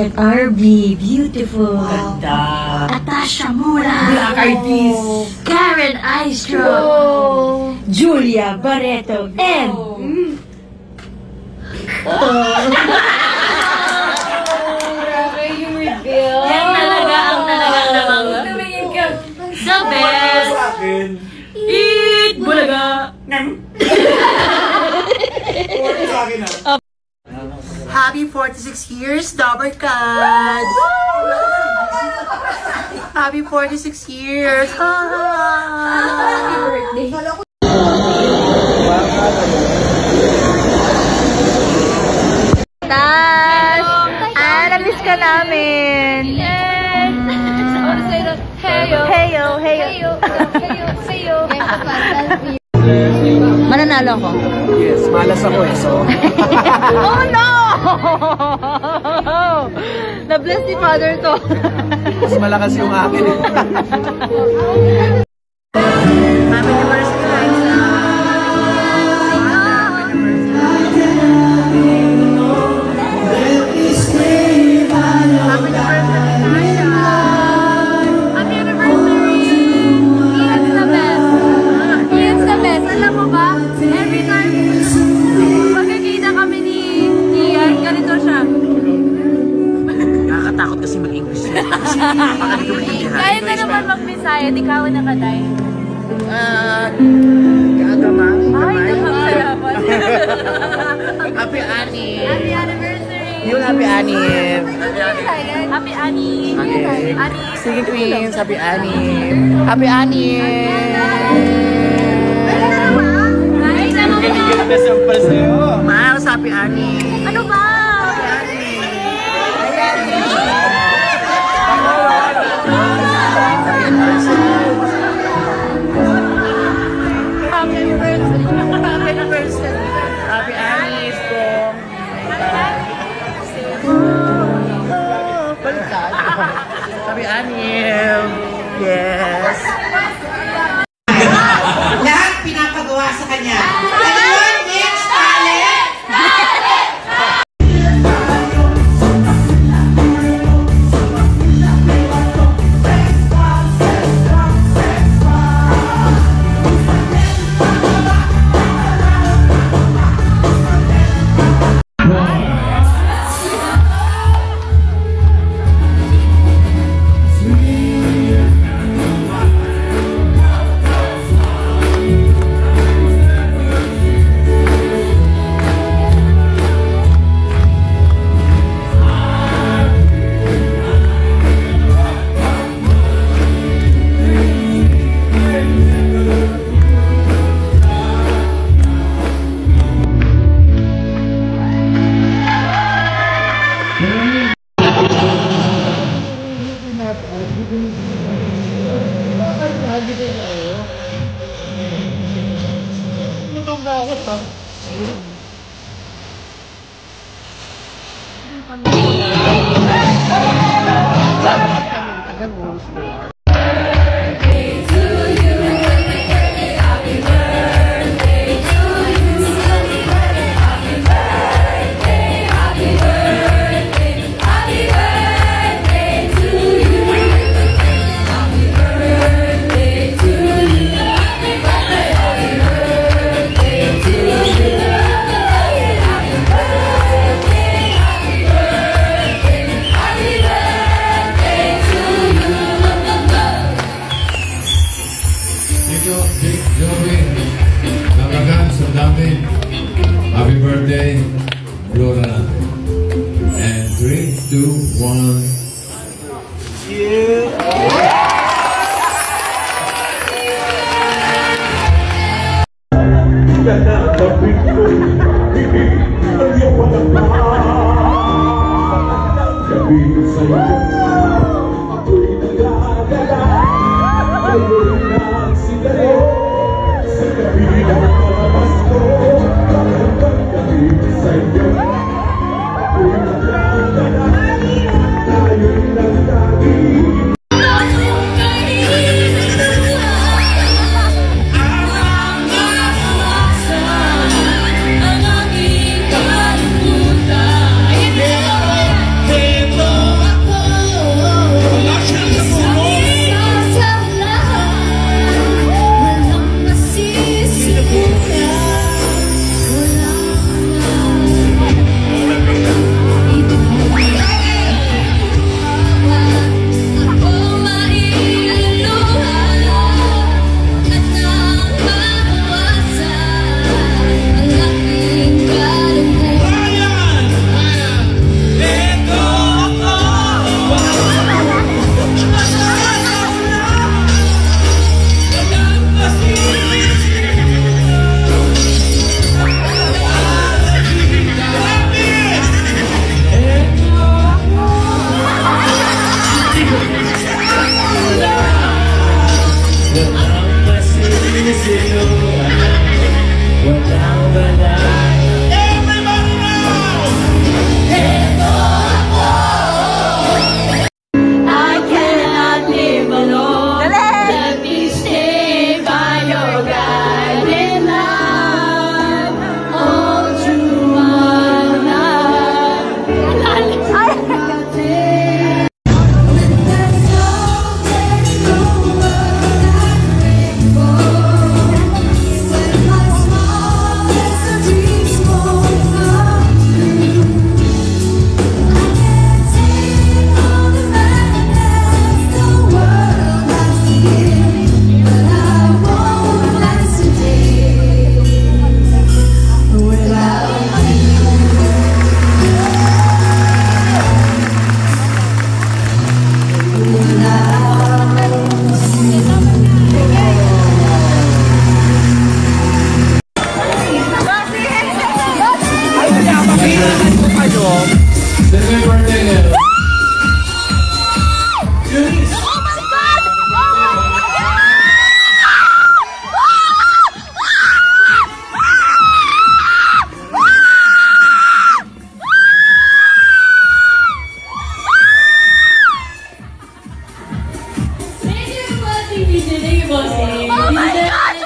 Kat RB, beautiful. Ganda. Natasha Mura. Black Eyed Peas. Karen Aistro. Julia Barreto. And... Grabe yung reveal. Yan talaga ang talagang namang Tumingin ka. the best. Eat Bulaga. Happy 46 years, Double Cut! Happy 46 years! Happy birthday. Tash! Na-miss ka namin! Yes! Heyo! Heyo! Heyo! Heyo! Heyo! Heyo! Mananalo ako. Yes, malas ako eh, so... Oh no! Na-bless si father to. Mas malakas yung akin eh. Happy anniversary, Liza! Happy anniversary! Ian's the best! Ian's the best! Alam mo ba? Every time magkikita kami ni Ian, ganito siya. Nakakatakot kasi mag-English. Kaya ka naman mag-Bisaya, di ka na katay. Kagamang. Ay, nakakasalamat. Happy Ani! Happy anniversary! Yung Happy Ani! Happy Ani! Okay. Ani! Sige, Twins! Happy Ani! Happy Ani! Ay, naman ba? Miles, Happy Ani! Ano ba? Happy anniversary! Happy anniversary! Happy Ani! Happy Ani! Yes! Lahat pinapagawa sa kanya. Ayun, Mitch, talent! Happy birthday, Flora. And 3, 2, 1. Sa Oh my God!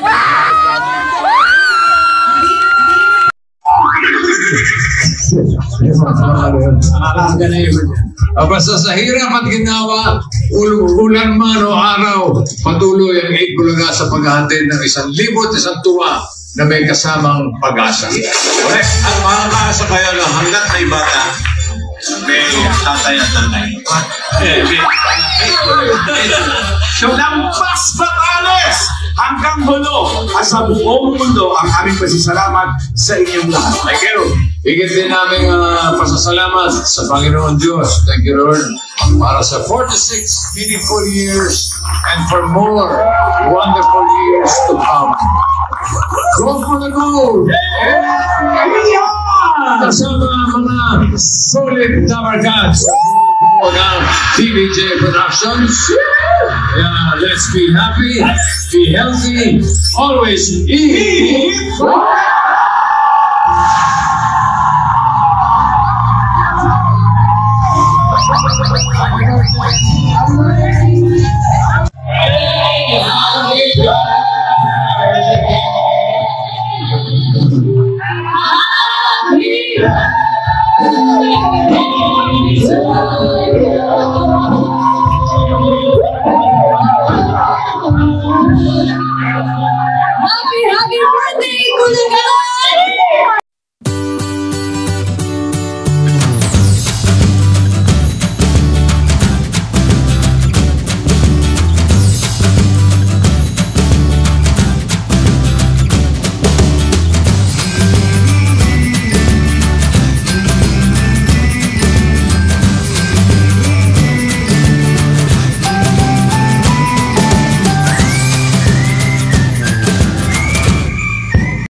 Basta sa hirap at ginawa, ulan man o araw, patuloy ang 8 Bulaga sa paghahatid ng 1,000 at tuwa na may kasamang pag-asa. Correct. At makakaasa kayo na hanggat may bata, may tatay at nanay. Lampas Batales! Hanggang hulo at sa buong mundo ang aming pasasalamat sa inyong lahat. Thank you. Higit din namin pasasalamat sa Panginoon Diyos. Thank you, Lord. Para sa 46 meaningful years and for more wonderful years to come. Go for the gold! Kasama mga solid Tower Gods ng TVJ Productions. Let's be happy, be healthy, always eat.